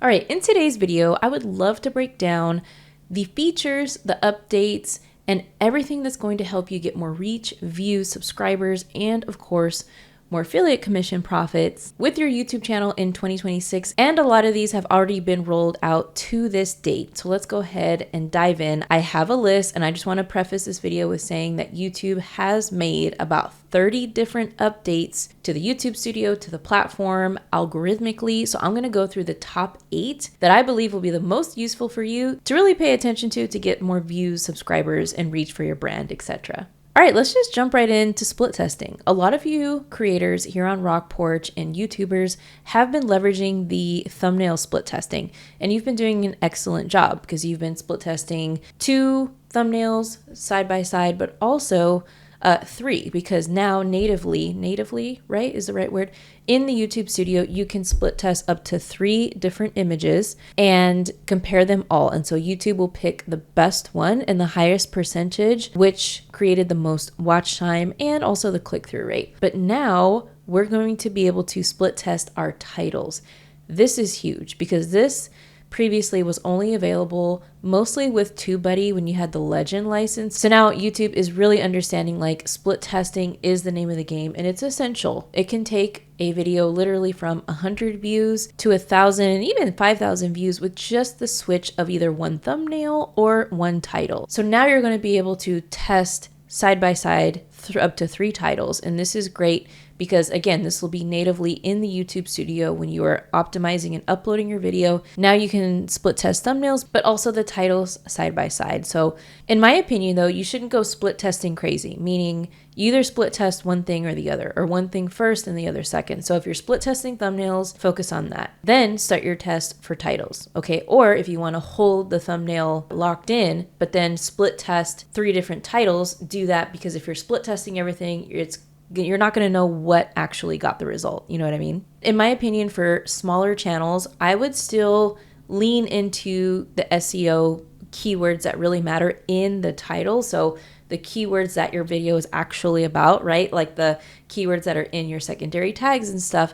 All right, in today's video, I would love to break down the features, the updates, and everything that's going to help you get more reach, views, subscribers, and of course, more affiliate commission profits with your YouTube channel in 2026. And a lot of these have already been rolled out to this date. So let's go ahead and dive in. I have a list, and I just want to preface this video with saying that YouTube has made about 30 different updates to the YouTube studio, to the platform algorithmically. So I'm going to go through the top 8 that I believe will be the most useful for you to really pay attention to get more views, subscribers, and reach for your brand, etc. All right, let's just jump right into split testing. A lot of you creators here on Rock Porch and YouTubers have been leveraging the thumbnail split testing, and you've been doing an excellent job because you've been split testing 2 thumbnails side by side, but also 3, because now natively, right, is the right word, in the YouTube studio, you can split test up to 3 different images and compare them all. And so YouTube will pick the best one and the highest percentage, which created the most watch time and also the click-through rate. But now we're going to be able to split test our titles. This is huge because this previously was only available mostly with TubeBuddy when you had the Legend license. So now YouTube is really understanding like split testing is the name of the game, and it's essential. It can take a video literally from 100 views to 1,000 and even 5,000 views with just the switch of either one thumbnail or one title. So now you're going to be able to test side by side up to 3 titles, and this is great because again, this will be natively in the YouTube studio when you are optimizing and uploading your video. Now you can split test thumbnails, but also the titles side by side. So in my opinion though, you shouldn't go split testing crazy, meaning you either split test one thing or the other, or one thing first and the other second. So if you're split testing thumbnails, focus on that. Then start your test for titles, okay? Or if you want to hold the thumbnail locked in, but then split test 3 different titles, do that, because if you're split testing everything, you're not going to know what actually got the result. You know what I mean? In my opinion, for smaller channels, I would still lean into the SEO keywords that really matter in the title. So the keywords that your video is actually about, right? Like the keywords that are in your secondary tags and stuff,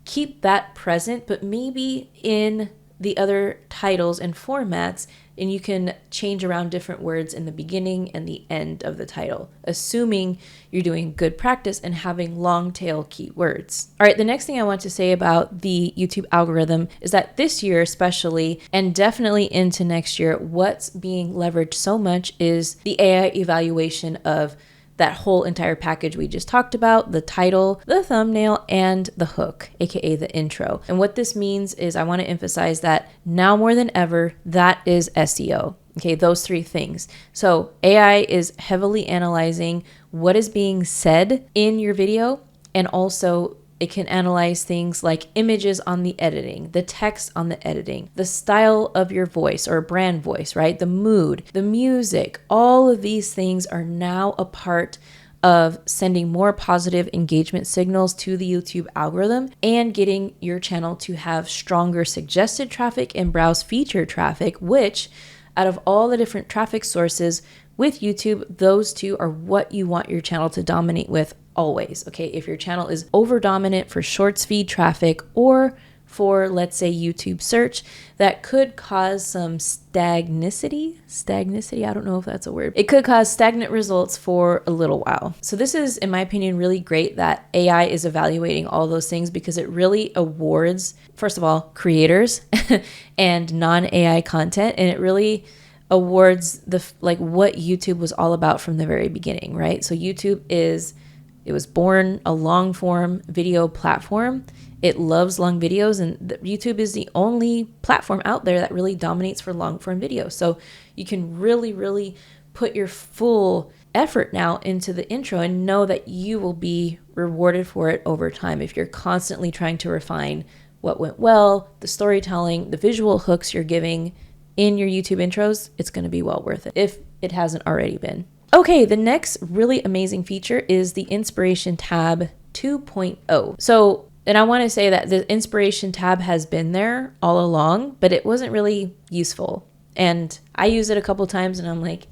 keep that present, but maybe in the other titles and formats, and you can change around different words in the beginning and the end of the title, assuming you're doing good practice and having long tail keywords. All right, the next thing I want to say about the YouTube algorithm is that this year especially, and definitely into next year, what's being leveraged so much is the AI evaluation of that whole entire package we just talked about, the title, the thumbnail, and the hook, aka the intro. And what this means is I want to emphasize that now more than ever, that is SEO. Okay, those 3 things. So AI is heavily analyzing what is being said in your video, and also it can analyze things like images on the editing, the text on the editing, the style of your voice or brand voice, right? The mood, the music, all of these things are now a part of sending more positive engagement signals to the YouTube algorithm and getting your channel to have stronger suggested traffic and browse feature traffic, which out of all the different traffic sources with YouTube, those 2 are what you want your channel to dominate with always. Okay, if your channel is over dominant for shorts feed traffic or for, let's say, YouTube search, that could cause some stagnicity, I don't know if that's a word. It could cause stagnant results for a little while. So this is, in my opinion, really great that AI is evaluating all those things, because it really awards, first of all, creators and non-AI content, and it really awards what YouTube was all about from the very beginning, right? So it was born a long form video platform. It loves long videos, and YouTube is the only platform out there that really dominates for long form videos. So you can really, really put your full effort now into the intro and know that you will be rewarded for it over time if you're constantly trying to refine what went well, the storytelling, the visual hooks you're giving in your YouTube intros. It's going to be well worth it if it hasn't already been. Okay, the next really amazing feature is the Inspiration tab 2.0. So, and I want to say that the Inspiration tab has been there all along, but it wasn't really useful. And I used it a couple times and I'm like,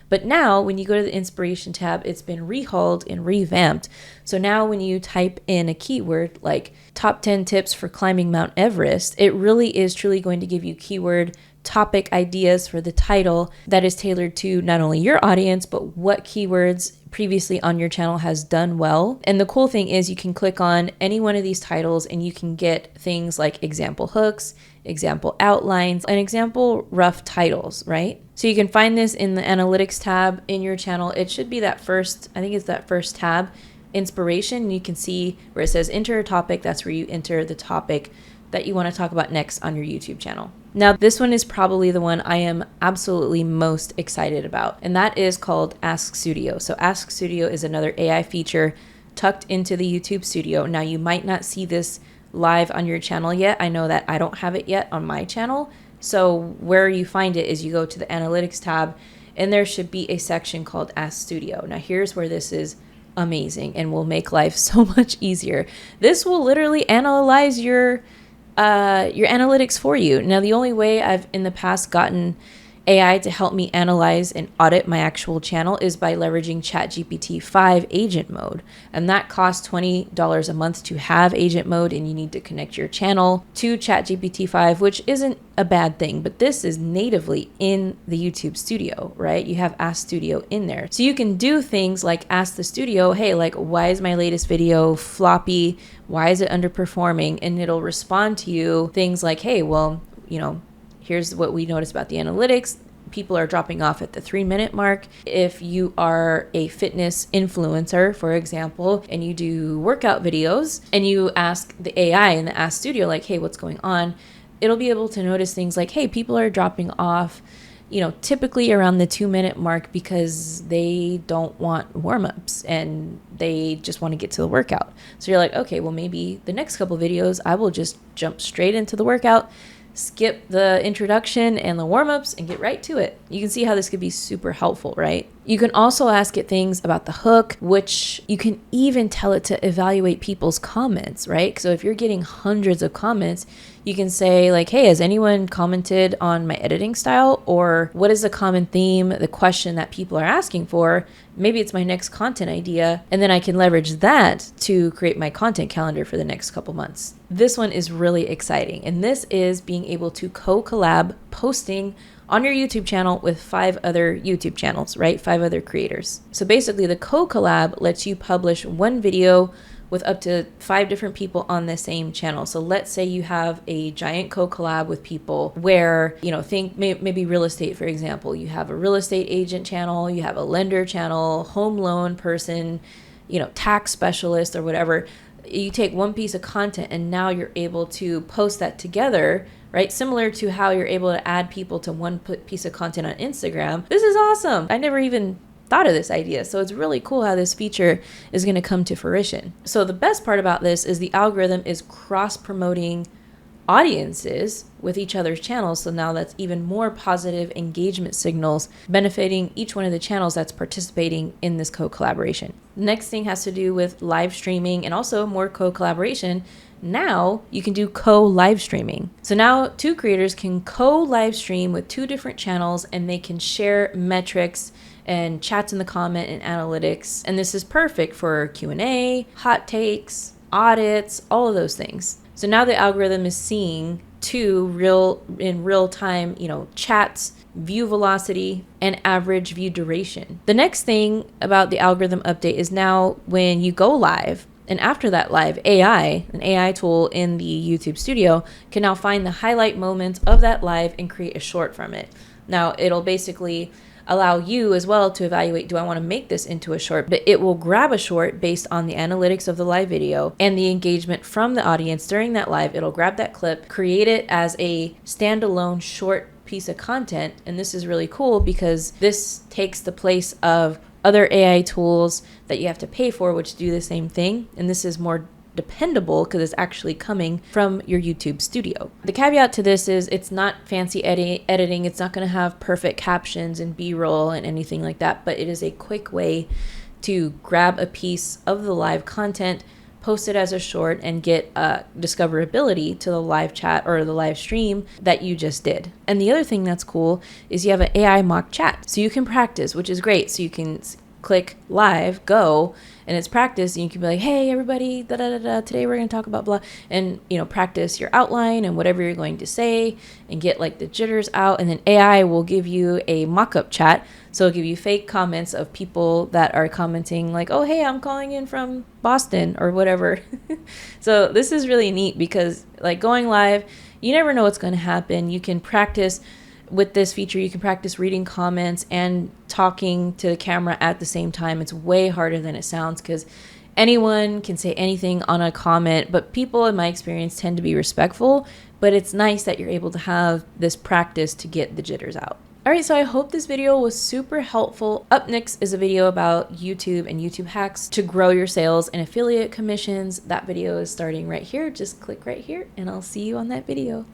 But now when you go to the Inspiration tab, it's been rehauled and revamped So now when you type in a keyword like top 10 tips for climbing Mount Everest, it really is truly going to give you keyword topic ideas for the title that is tailored to not only your audience, but what keywords previously on your channel has done well. And the cool thing is you can click on any one of these titles and you can get things like example hooks, example outlines, and example rough titles, right? So you can find this in the analytics tab in your channel. It should be that first, I think it's that first tab, inspiration. You can see where it says enter a topic. That's where you enter the topic that you want to talk about next on your YouTube channel. Now, this one is probably the one I am absolutely most excited about, and that is called Ask Studio. So Ask Studio is another AI feature tucked into the YouTube Studio. Now, you might not see this live on your channel yet. I know that I don't have it yet on my channel. So where you find it is you go to the analytics tab, and there should be a section called Ask Studio. Now, here's where this is amazing and will make life so much easier. This will literally analyze your analytics for you. Now, the only way I've in the past gotten AI to help me analyze and audit my actual channel is by leveraging ChatGPT 5 agent mode. And that costs $20 a month to have agent mode, and you need to connect your channel to ChatGPT 5, which isn't a bad thing, but this is natively in the YouTube Studio, right? You have Ask Studio in there. So you can do things like ask the studio, hey, like, why is my latest video floppy? Why is it underperforming? And it'll respond to you things like, hey, well, here's what we noticed about the analytics. People are dropping off at the 3-minute mark. If you are a fitness influencer, for example, and you do workout videos and you ask the AI in the Ask Studio, like, hey, what's going on? It'll be able to notice things like, hey, people are dropping off, typically around the 2-minute mark because they don't want warm-ups and they just want to get to the workout. So you're like, okay, well, maybe the next couple videos, I will just jump straight into the workout, skip the introduction and the warm-ups and get right to it. You can see how this could be super helpful, right? You can also ask it things about the hook, which you can even tell it to evaluate people's comments, right? So if you're getting hundreds of comments, you can say like, hey, has anyone commented on my editing style? Or what is the common theme, the question that people are asking for? Maybe it's my next content idea. And then I can leverage that to create my content calendar for the next couple months. This one is really exciting. And this is being able to co-collab posting on your YouTube channel with 5 other YouTube channels, right? 5 other creators. So basically the co-collab lets you publish one video with up to 5 different people on the same channel. So let's say you have a giant co-collab with people where, think maybe real estate, for example. You have a real estate agent channel, you have a lender channel, home loan person, tax specialist or whatever. You take one piece of content and now you're able to post that together, right? Similar to how you're able to add people to one piece of content on Instagram. This is awesome. I never even thought of this idea. So it's really cool how this feature is going to come to fruition. So the best part about this is the algorithm is cross-promoting audiences with each other's channels. So now that's even more positive engagement signals benefiting each one of the channels that's participating in this co-collaboration. Next thing has to do with live streaming and also more co-collaboration. Now you can do co-live streaming. So now 2 creators can co-live stream with 2 different channels and they can share metrics and chats in the comment and analytics. And this is perfect for Q&A, hot takes, audits, all of those things. So now the algorithm is seeing 2 in real time, chats, view velocity, and average view duration. The next thing about the algorithm update is now when you go live, and after that live, an AI tool in the YouTube Studio can now find the highlight moments of that live and create a short from it. Now it'll basically allow you as well to evaluate, do I want to make this into a short? But it will grab a short based on the analytics of the live video and the engagement from the audience during that live. It'll grab that clip, create it as a standalone short piece of content. And this is really cool because this takes the place of other AI tools that you have to pay for, which do the same thing. And this is more dependable because it's actually coming from your YouTube Studio. The caveat to this is it's not fancy editing. It's not going to have perfect captions and B-roll and anything like that, but it is a quick way to grab a piece of the live content, post it as a short, and get discoverability to the live chat or the live stream that you just did. And the other thing that's cool is you have an AI mock chat. So you can practice, which is great. So you can click live, go, and it's practice, and you can be like, hey everybody, da da da da, today we're going to talk about blah, and practice your outline and whatever you're going to say and get like the jitters out. And then AI will give you a mock-up chat, so it'll give you fake comments of people that are commenting like, oh hey, I'm calling in from Boston or whatever. So this is really neat because like going live, you never know what's going to happen. You can practice with this feature. You can practice reading comments and talking to the camera at the same time. It's way harder than it sounds because anyone can say anything on a comment, but people in my experience tend to be respectful. But it's nice that you're able to have this practice to get the jitters out. All right, so I hope this video was super helpful. Up next is a video about YouTube and YouTube hacks to grow your sales and affiliate commissions. That video is starting right here. Just click right here and I'll see you on that video.